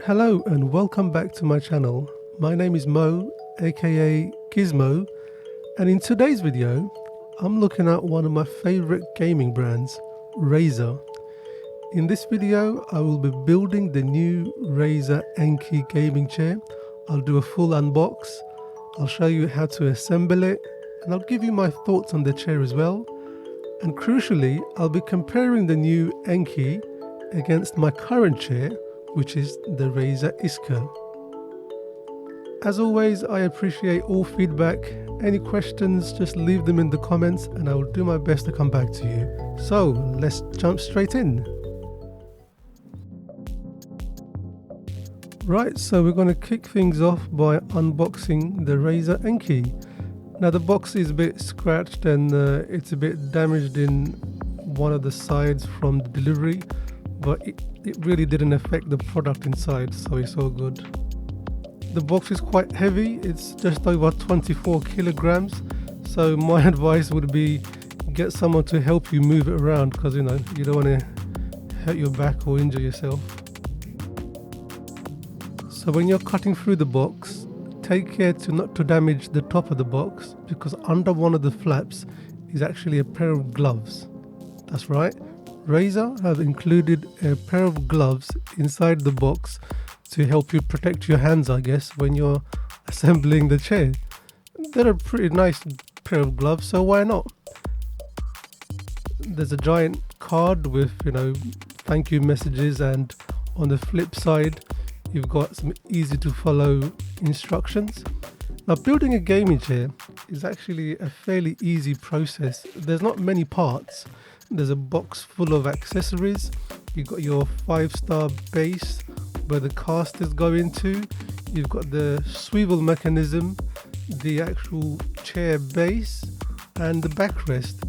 Hello and welcome back to my channel. My name is Mo, aka Gizmo, and in today's video I'm looking at one of my favorite gaming brands, Razer. In this video I will be building the new Razer Enki gaming chair. I'll do a full unbox, I'll show you how to assemble it, and I'll give you my thoughts on the chair as well. And crucially, I'll be comparing the new Enki against my current chair, which is the Razer Iskur. As always, I appreciate all feedback. Any questions, just leave them in the comments and I will do my best to come back to you. So let's jump straight in. Right, so we're going to kick things off by unboxing the Razer Enki. Now the box is a bit scratched and it's a bit damaged in one of the sides from the delivery, but it really didn't affect the product inside, so it's all good. The box is quite heavy, it's just over 24 kilograms, so my advice would be get someone to help you move it around, because you don't want to hurt your back or injure yourself. So when you're cutting through the box, take care not to damage the top of the box, because under one of the flaps is actually a pair of gloves. That's right, Razer have included a pair of gloves inside the box to help you protect your hands, I guess, when you're assembling the chair. They're a pretty nice pair of gloves, so why not? There's a giant card with, thank you messages, and on the flip side, you've got some easy to follow instructions. Now, building a gaming chair is actually a fairly easy process. There's not many parts. There's a box full of accessories. You've got your 5-star base where the casters go into. You've got the swivel mechanism, the actual chair base, and the backrest.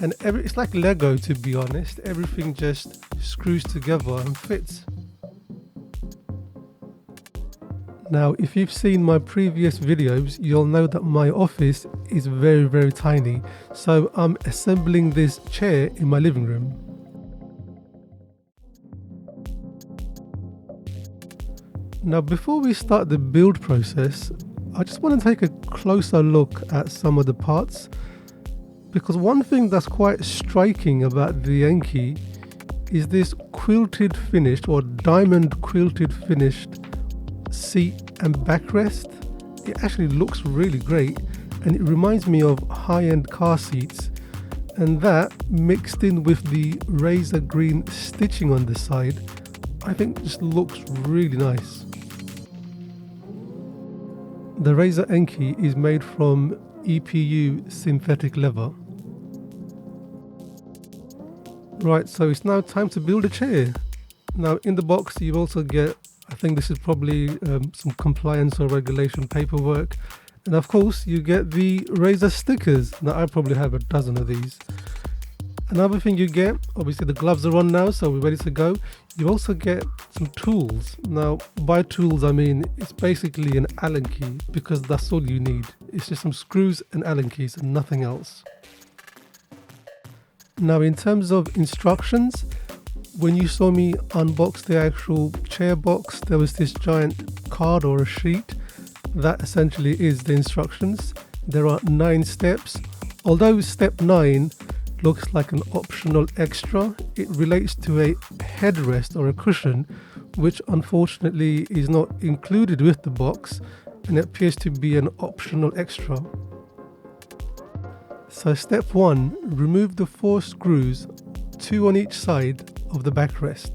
And it's like Lego, to be honest. Everything just screws together and fits. Now, if you've seen my previous videos, you'll know that my office is very, very tiny. So I'm assembling this chair in my living room. Now, before we start the build process, I just want to take a closer look at some of the parts, because one thing that's quite striking about the Enki is this quilted finished or diamond quilted finished seat and backrest. It actually looks really great and it reminds me of high-end car seats, and that mixed in with the Razer green stitching on the side, I think just looks really nice. The Razer Enki is made from EPU synthetic leather. Right, so it's now time to build a chair. Now in the box you also get, I think this is probably some compliance or regulation paperwork, and of course you get the Razer stickers. Now I probably have a dozen of these. Another thing you get, obviously the gloves are on now, so we're ready to go. You also get some tools. Now by tools I mean it's basically an Allen key, because that's all you need. It's just some screws and Allen keys and nothing else. Now in terms of instructions, when you saw me unbox the actual chair box, there was this giant card or a sheet. That essentially is the instructions. There are 9 steps. Although step 9 looks like an optional extra, it relates to a headrest or a cushion, which unfortunately is not included with the box, and it appears to be an optional extra. So step 1, remove the 4 screws, 2 on each side of the backrest.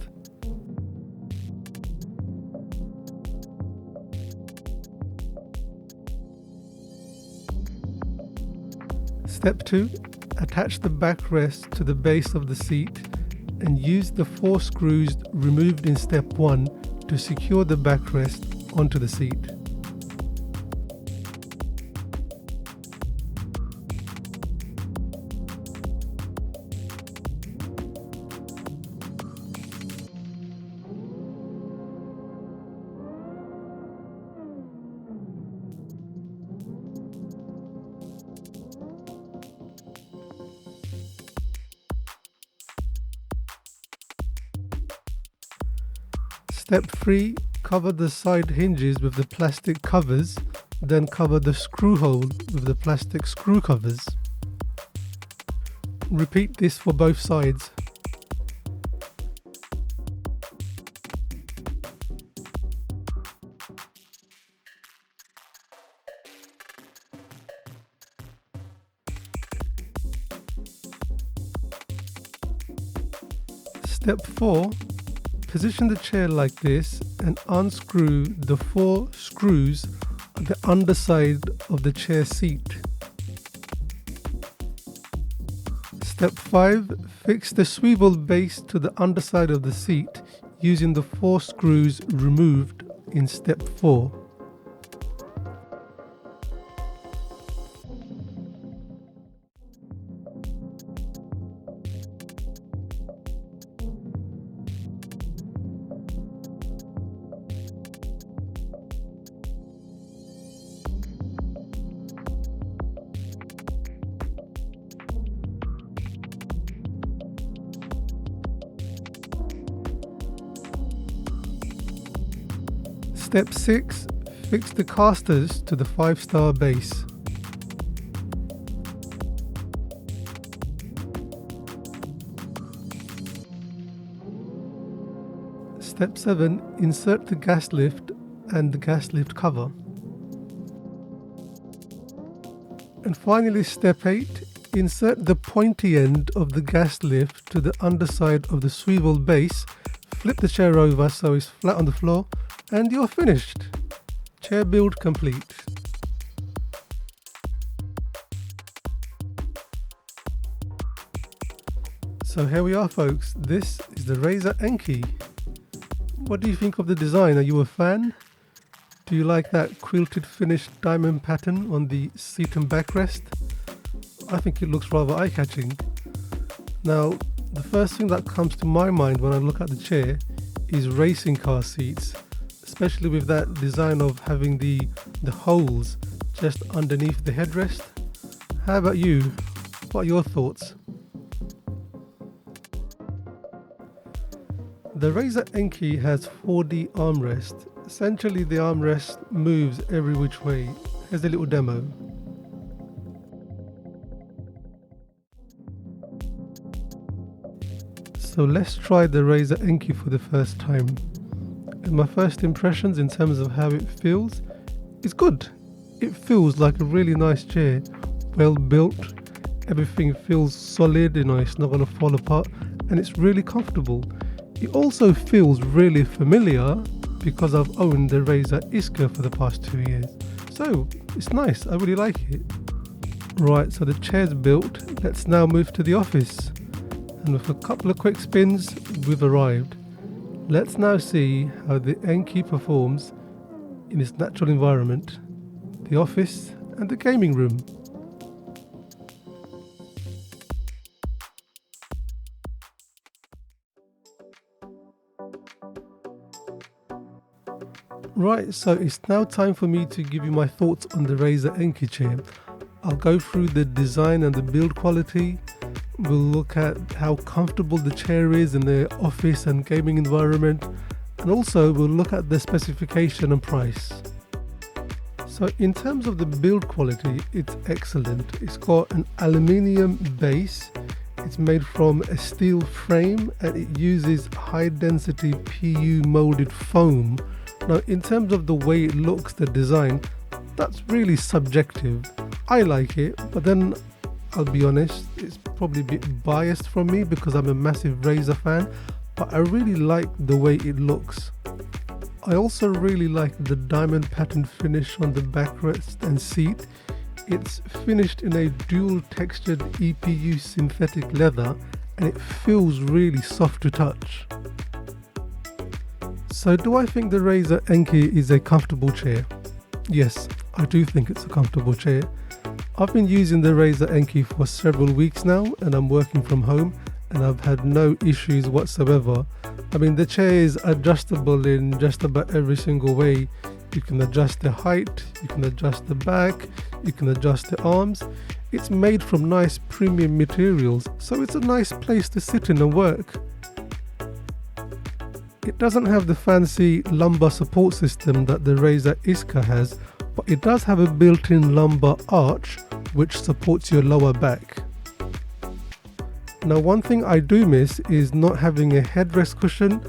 Step 2, attach the backrest to the base of the seat and use the 4 screws removed in step 1 to secure the backrest onto the seat. Step 3. Cover the side hinges with the plastic covers, then cover the screw hole with the plastic screw covers. Repeat this for both sides. Step 4. Position the chair like this and unscrew the 4 screws on the underside of the chair seat. Step 5. Fix the swivel base to the underside of the seat using the 4 screws removed in step 4. Step 6. Fix the casters to the 5-star base. Step 7. Insert the gas lift and the gas lift cover. And finally, step 8. Insert the pointy end of the gas lift to the underside of the swivel base. Flip the chair over so it's flat on the floor, and you're finished. Chair build complete. So here we are, folks. This is the Razer Enki. What do you think of the design? Are you a fan? Do you like that quilted finished diamond pattern on the seat and backrest? I think it looks rather eye-catching. Now, the first thing that comes to my mind when I look at the chair is racing car seats, especially with that design of having the holes just underneath the headrest. How about you? What are your thoughts? The Razer Enki has 4D armrest. Essentially, the armrest moves every which way. Here's a little demo. So let's try the Razer Enki for the first time. And my first impressions in terms of how it feels is good. It feels like a really nice chair, well built. Everything feels solid, it's not going to fall apart, and it's really comfortable. It also feels really familiar because I've owned the Razer Iskur for the past 2 years. So it's nice, I really like it. Right, so the chair's built. Let's now move to the office. And with a couple of quick spins, we've arrived. Let's now see how the Enki performs in its natural environment, the office and the gaming room. Right, so it's now time for me to give you my thoughts on the Razer Enki chair. I'll go through the design and the build quality. We'll look at how comfortable the chair is in the office and gaming environment, and also we'll look at the specification and price. So in terms of the build quality, it's excellent. It's got an aluminium base, it's made from a steel frame, and it uses high density PU molded foam. Now in terms of the way it looks, the design, that's really subjective. I like it, but then I'll be honest, it's probably a bit biased from me because I'm a massive Razer fan, but I really like the way it looks. I also really like the diamond pattern finish on the backrest and seat. It's finished in a dual textured EPU synthetic leather, and it feels really soft to touch. So do I think the Razer Enki is a comfortable chair? Yes, I do think it's a comfortable chair. I've been using the Razer Enki for several weeks now, and I'm working from home, and I've had no issues whatsoever. I mean, the chair is adjustable in just about every single way. You can adjust the height, you can adjust the back, you can adjust the arms. It's made from nice premium materials, so it's a nice place to sit in and work. It doesn't have the fancy lumbar support system that the Razer Iskur has, but it does have a built-in lumbar arch which supports your lower back. Now, one thing I do miss is not having a headrest cushion.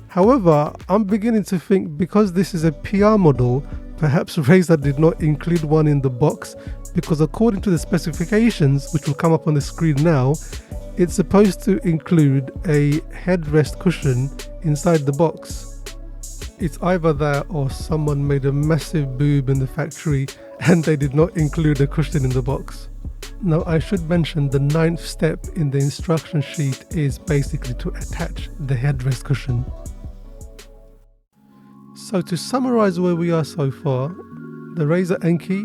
However, I'm beginning to think because this is a PR model, perhaps Razer did not include one in the box, because according to the specifications, which will come up on the screen now, it's supposed to include a headrest cushion inside the box. It's either that or someone made a massive boob in the factory and they did not include a cushion in the box. Now, I should mention the 9th step in the instruction sheet is basically to attach the headrest cushion. So to summarize where we are so far, the Razer Enki,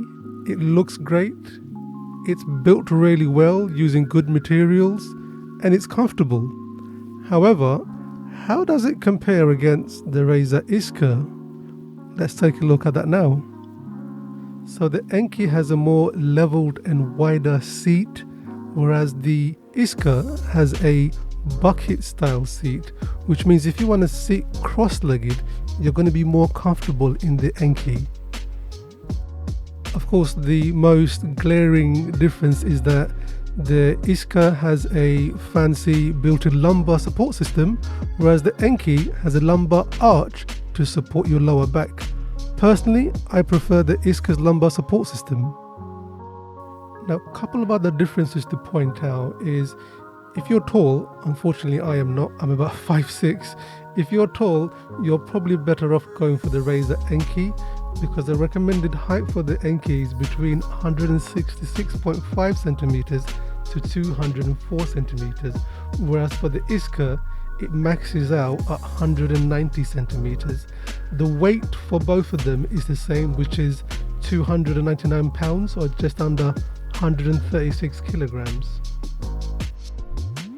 it looks great, it's built really well using good materials, and it's comfortable. However, how does it compare against the Razer Iskur? Let's take a look at that now. So the Enki has a more leveled and wider seat, whereas the Iskur has a bucket style seat, which means if you want to sit cross-legged, you're going to be more comfortable in the Enki. Of course, the most glaring difference is that the Iskur has a fancy built-in lumbar support system, whereas the Enki has a lumbar arch to support your lower back. Personally, I prefer the Iskur's lumbar support system. Now, a couple of other differences to point out is if you're tall, unfortunately I am not, I'm about 5'6". If you're tall, you're probably better off going for the Razer Enki, because the recommended height for the Enki is between 166.5 centimeters to 204 centimeters, whereas for the Iskur, it maxes out at 190 centimeters. The weight for both of them is the same, which is 299 pounds or just under 136 kilograms.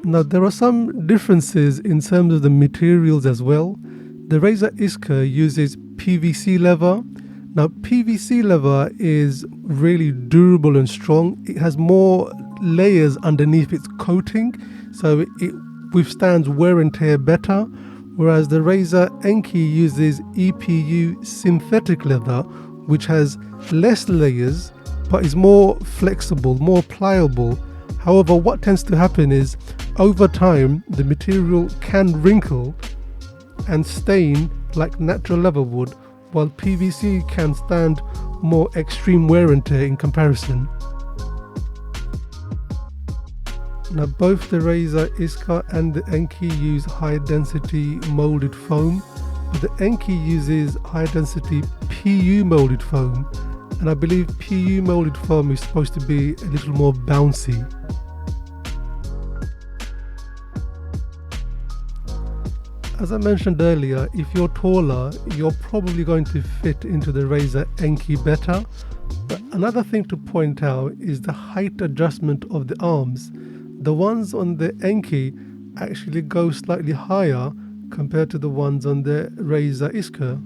Now, there are some differences in terms of the materials as well. The Razer Iskur uses PVC leather. Now, PVC leather is really durable and strong. It has more layers underneath its coating, so it withstands wear and tear better, whereas the Razer Enki uses EPU synthetic leather, which has less layers but is more flexible, more pliable. However, what tends to happen is over time the material can wrinkle and stain like natural leather would, while PVC can stand more extreme wear and tear in comparison. Now, both the Razer Iskur and the Enki use high density molded foam, but the Enki uses high density PU molded foam, and I believe PU molded foam is supposed to be a little more bouncy. As I mentioned earlier, if you're taller, you're probably going to fit into the Razer Enki better. But another thing to point out is the height adjustment of the arms. The ones on the Enki actually go slightly higher compared to the ones on the Razer Iskur.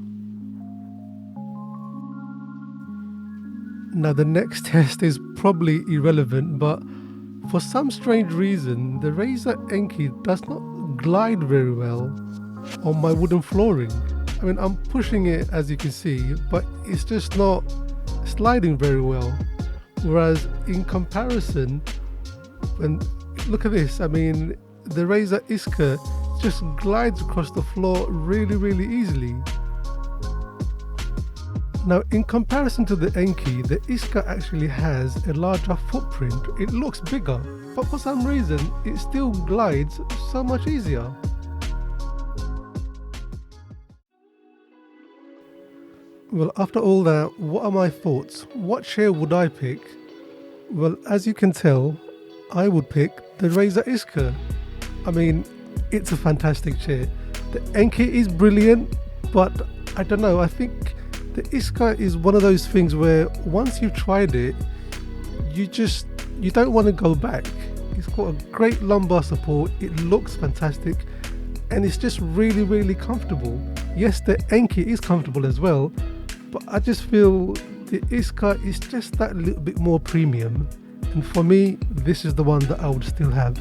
Now, the next test is probably irrelevant, but for some strange reason, the Razer Enki does not glide very well on my wooden flooring. I mean, I'm pushing it as you can see, but it's just not sliding very well. Whereas in comparison, when look at this, I mean, the Razer Iskur just glides across the floor really easily. Now, in comparison to the Enki, the Iskur actually has a larger footprint. It looks bigger, but for some reason, it still glides so much easier. Well, after all that, what are my thoughts? What chair would I pick? Well, as you can tell, I would pick the Razer Iskur. I mean, it's a fantastic chair. The Enki is brilliant, but I don't know, I think the Iskur is one of those things where once you've tried it, you don't want to go back. It's got a great lumbar support, it looks fantastic, and it's just really comfortable. Yes, the Enki is comfortable as well, but I just feel the Iskur is just that little bit more premium, and for me, this is the one that I would still have.